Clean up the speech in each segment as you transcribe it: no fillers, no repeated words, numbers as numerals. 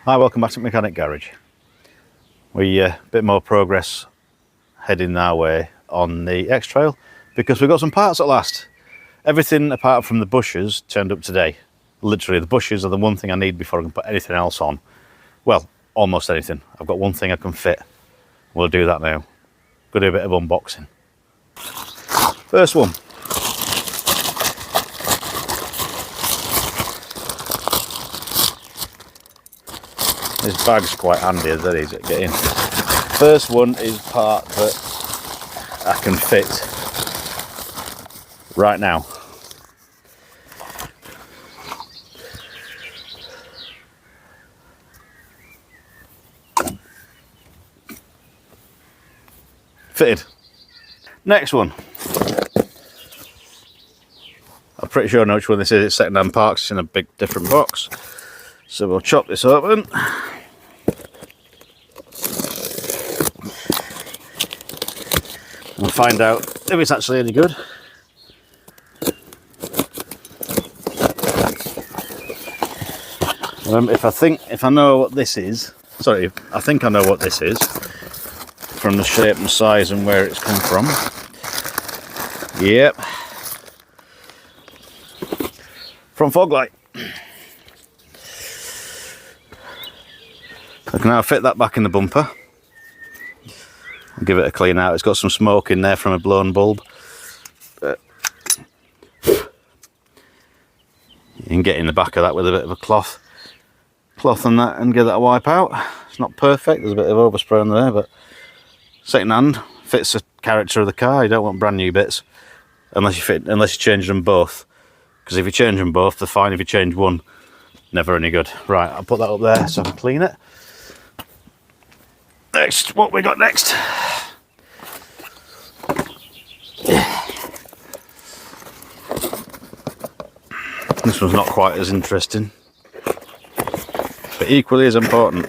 Hi, welcome back to Mechanic Garage. We a bit more progress heading our way on the X Trail because we've got some parts at last. Everything apart from the bushes turned up today. Literally, the bushes are the one thing I need before I can put anything else on. Well, almost anything. I've got one thing I can fit. We'll do that now. Go do a bit of unboxing. First one. This bag's quite handy, isn't it, to get in. First one is part that I can fit right now. Fitted. Next one. I'm pretty sure I know which one this is. It's second-hand parts. It's in a big different box. So we'll chop this open. And find out if it's actually any good. If I know what this is, sorry, I think I know what this is from the shape and size and where it's come from. Yep. From Foglight. I can now fit that back in the bumper. I'll give it a clean out. It's got some smoke in there from a blown bulb. But you can get in the back of that with a bit of a cloth on that and give that a wipe out. It's not perfect, there's a bit of overspray on there, but second hand, fits the character of the car. You don't want brand new bits unless you change them both. Because if you change them both, they're fine. If you change one, never any good. Right, I'll put that up there so I can clean it. Next, what we got next? This one's not quite as interesting, but equally as important.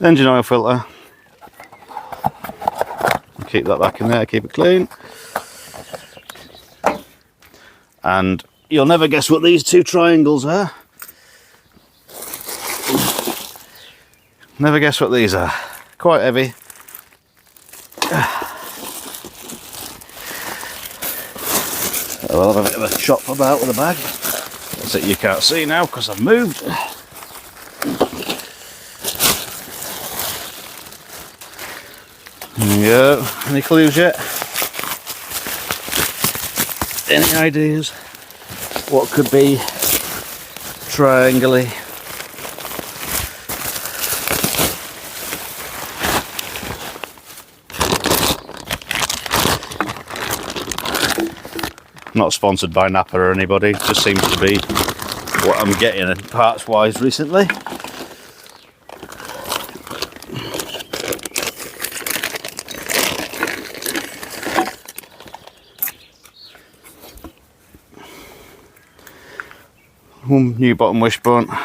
Engine oil filter. Keep that back in there, keep it clean. And you'll never guess what these two triangles are. Never guess what these are. Quite heavy. I'll have a bit of a chop about with a bag. That's it, you can't see now because I've moved. There we go. Any clues yet? Any ideas what could be triangly? Not sponsored by Napa or anybody, it just seems to be what I'm getting parts wise recently. New bottom wishbone. And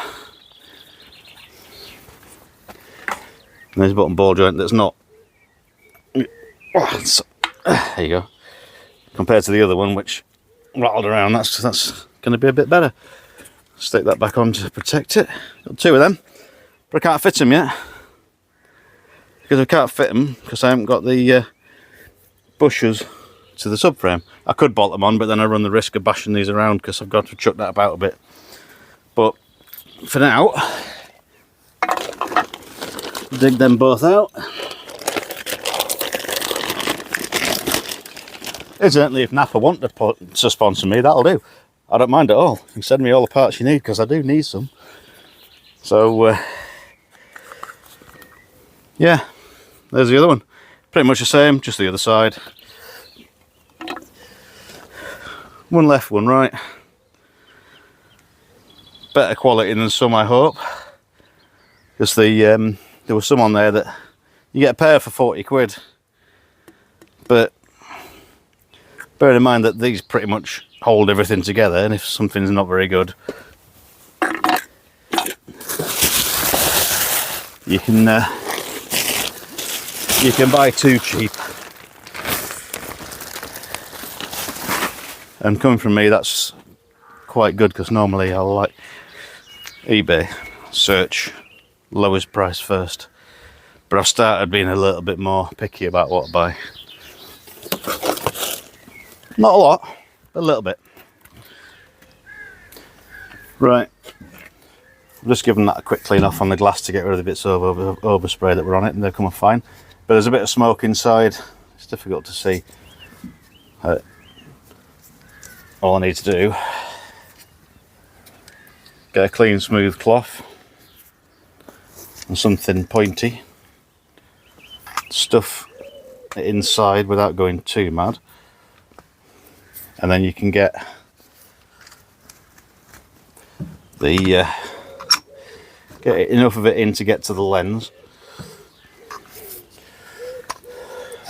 there's a bottom ball joint that's not. There you go. Compared to the other one, which rattled around, that's going to be a bit better. Stick that back on to protect it. Got two of them, but I can't fit them yet. Because I can't fit them because I haven't got the bushers to the subframe. I could bolt them on, but then I run the risk of bashing these around because I've got to chuck that about a bit. But for now, dig them both out. Incidentally, if Napa want to sponsor me, that'll do. I don't mind at all. You can send me all the parts you need because I do need some. So, yeah, there's the other one. Pretty much the same, just the other side. One left, one right. Better quality than some, I hope. Because there was some on there that you get a pair for 40 quid. But bear in mind that these pretty much hold everything together, and if something's not very good, you can you can buy too cheap. And coming from me, that's quite good, because normally I'll like eBay search lowest price first, but I've started being a little bit more picky about what I buy. Not a lot, but a little bit. Right, I'm just giving that a quick clean off on the glass to get rid of the bits of overspray that were on it, and they've come off fine. But there's a bit of smoke inside, it's difficult to see. All I need to do, get a clean smooth cloth and something pointy, stuff it inside without going too mad, and then you can get the get enough of it in to get to the lens,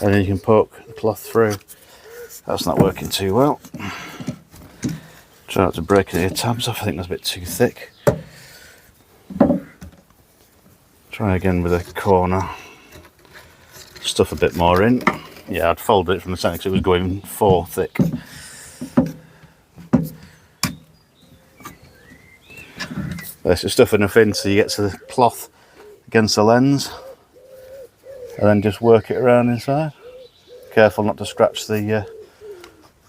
and then you can poke the cloth through. That's not working too well. Try not to break any tabs off, I think that's a bit too thick. Try again with a corner. Stuff a bit more in. Yeah, I'd folded it from the centre because it was going 4 thick. There's just stuff enough in so you get to the cloth against the lens, and then just work it around inside. Careful not to scratch the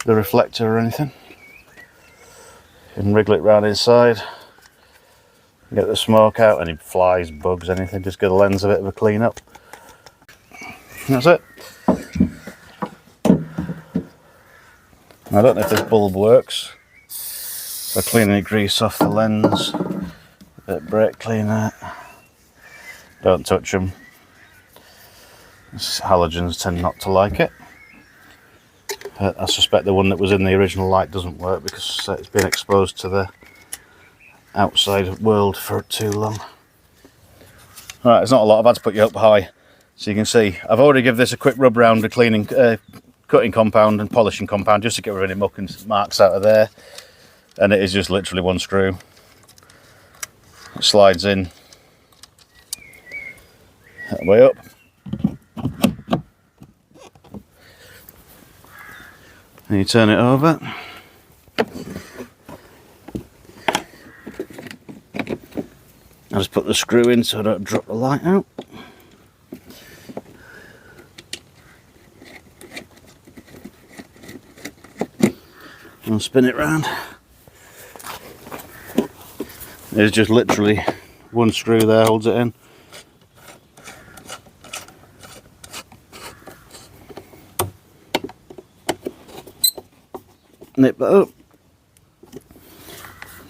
reflector or anything. And wriggle it round inside, get the smoke out, any flies, bugs, anything, just give the lens a bit of a clean up. And that's it. I don't know if this bulb works. So cleaning the grease off the lens, a bit of brake cleaner, don't touch them. Halogens tend not to like it. I suspect the one that was in the original light doesn't work because it's been exposed to the outside world for too long. Right, it's not a lot, I've had to put you up high so you can see. I've already given this a quick rub round with cleaning, cutting compound and polishing compound just to get rid of any muck and marks out of there. And it is just literally one screw. It slides in that way up. And you turn it over. I'll just put the screw in so I don't drop the light out. And spin it round. There's just literally one screw there, holds it in. Nip that up.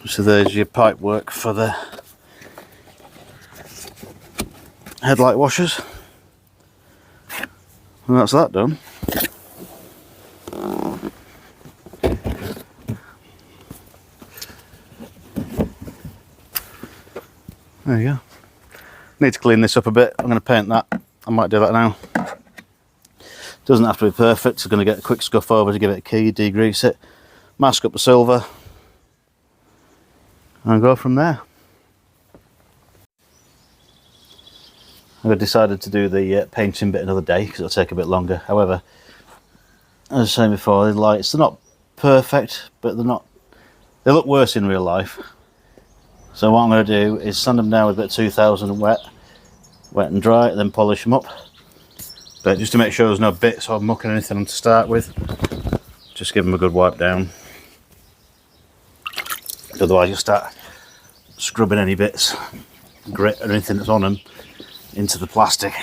So there's your pipe work for the headlight washers, and that's that done. There you go. Need to clean this up a bit. I'm going to paint that. I might do that now. Doesn't have to be perfect. I'm going to get a quick scuff over to give it a key, degrease it, mask up the silver, and go from there. I've decided to do the painting bit another day because it'll take a bit longer. However, as I was saying before, the lights, they're not perfect, but they look worse in real life. So what I'm going to do is sand them down with a bit of 2000 wet and dry, and then polish them up. But just to make sure there's no bits or muck or anything on to start with, just give them a good wipe down. Otherwise you'll start scrubbing any bits, grit or anything that's on them into the plastic.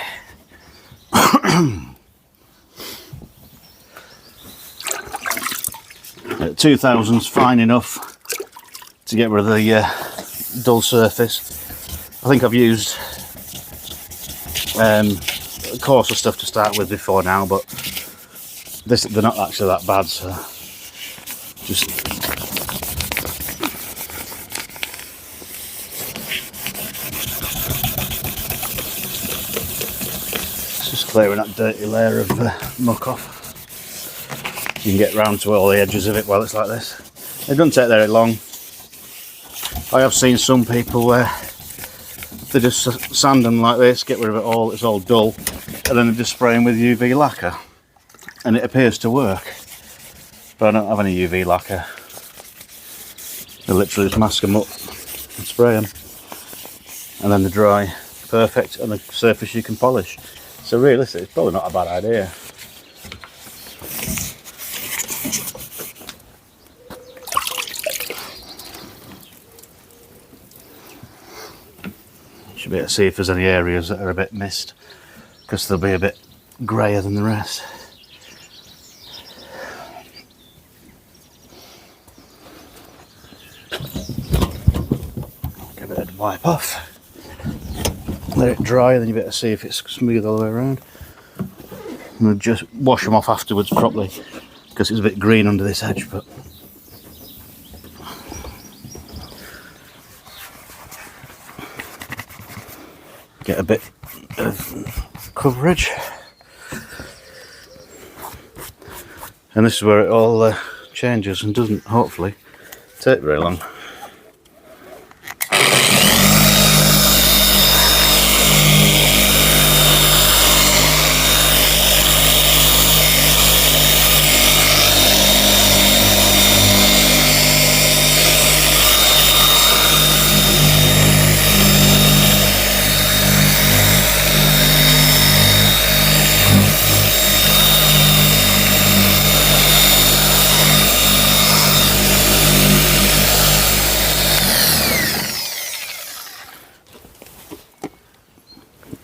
2000's fine enough to get rid of the dull surface. I think I've used coarser stuff to start with before now, but they're not actually that bad, so just clearing that dirty layer of muck off. You can get round to all the edges of it while it's like this. It doesn't take very long. I have seen some people they just sand them like this, get rid of it all, it's all dull, and then they just spray them with UV lacquer, and it appears to work. But I don't have any UV lacquer. They literally just mask them up and spray them, and then they dry perfect on a surface you can polish. So realistically, it's probably not a bad idea. Should be able to see if there's any areas that are a bit missed, because they'll be a bit greyer than the rest. Give it a wipe off. Let it dry, then you better see if it's smooth all the way around. And just wash them off afterwards properly, because it's a bit green under this edge. But get a bit of coverage, and this is where it all changes and doesn't hopefully take very long.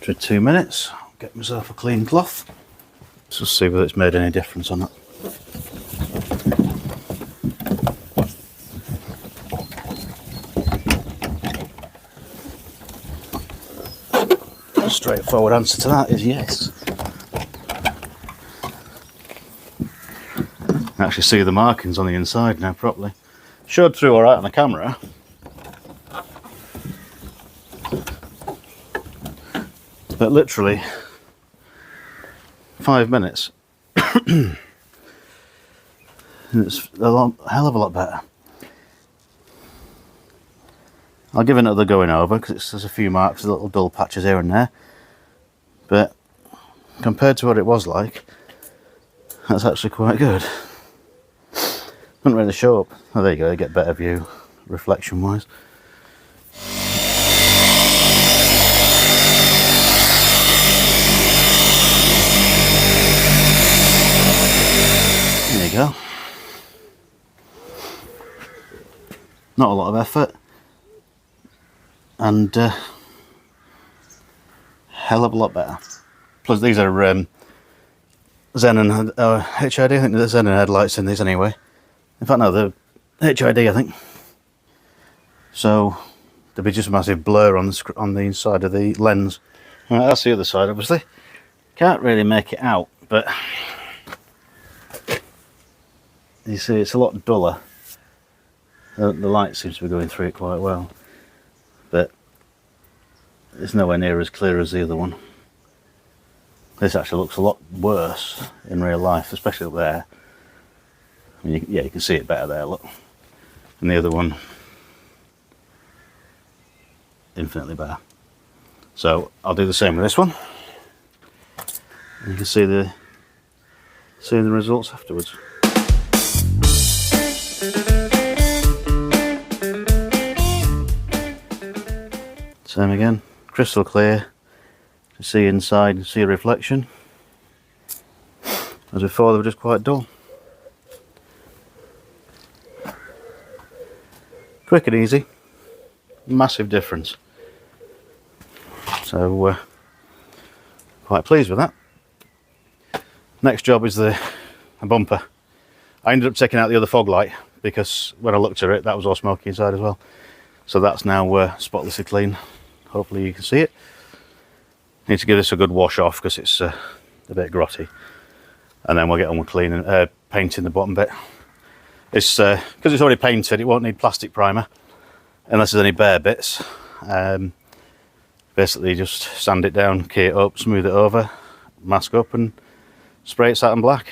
For 2 minutes, I'll get myself a clean cloth. Let's just see whether it's made any difference or not. A straightforward answer to that is yes. I can actually see the markings on the inside now properly. Showed through alright on the camera. But literally 5 minutes and it's hell of a lot better. I'll give it another going over because there's a few marks, little dull patches here and there, but compared to what it was like, that's actually quite good. Doesn't really show up. Oh, there you go, you get better view reflection wise. There you go. Not a lot of effort, and hell of a lot better. Plus these are Zen and HID. I think there's Zen and headlights in these anyway. In fact no, they're HID I think. So there'll be just a massive blur on the inside of the lens. Right, that's the other side obviously. Can't really make it out, but you see it's a lot duller. The light seems to be going through it quite well, but it's nowhere near as clear as the other one. This actually looks a lot worse in real life, especially up there. I mean, yeah, you can see it better there, look. And the other one, infinitely better. So I'll do the same with this one. And you can see the results afterwards. Same again, crystal clear. To see inside and see a reflection. As before, they were just quite dull. Quick and easy, massive difference. So quite pleased with that. Next job is the bumper. I ended up taking out the other fog light because when I looked at it, that was all smoky inside as well. So that's now spotlessly clean. Hopefully you can see it. Need to give this a good wash off because it's a bit grotty, and then we'll get on with cleaning, painting the bottom bit. It's because it's already painted, it won't need plastic primer unless there's any bare bits. Basically just sand it down, key it up, smooth it over, mask up and spray it satin black.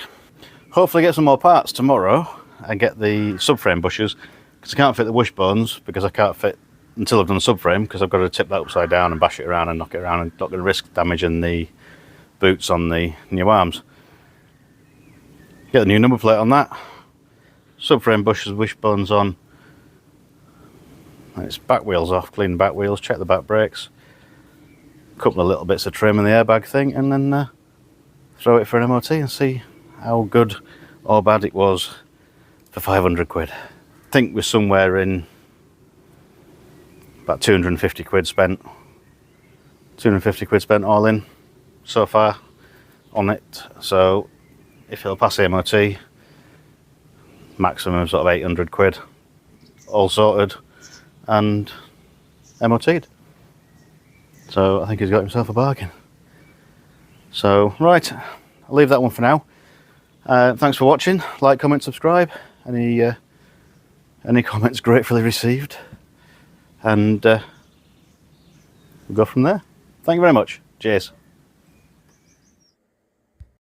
Hopefully get some more parts tomorrow and get the subframe bushes, because I can't fit the wishbones because I can't fit until I've done the subframe, because I've got to tip that upside down and bash it around and knock it around, and not going to risk damaging the boots on the new arms. Get the new number plate on that. Subframe bushes, wishbones on. And its back wheels off, clean the back wheels, check the back brakes. A couple of little bits of trim and the airbag thing, and then throw it for an MOT and see how good or bad it was for 500 quid. I think we're somewhere in about 250 quid spent. 250 quid spent all in so far on it. So if it'll pass the MOT, maximum sort of 800 quid, all sorted and MOT'd. So I think he's got himself a bargain. So right, I'll leave that one for now. Thanks for watching. Like, comment, subscribe. Any comments gratefully received, and we'll go from there. Thank you very much. Cheers.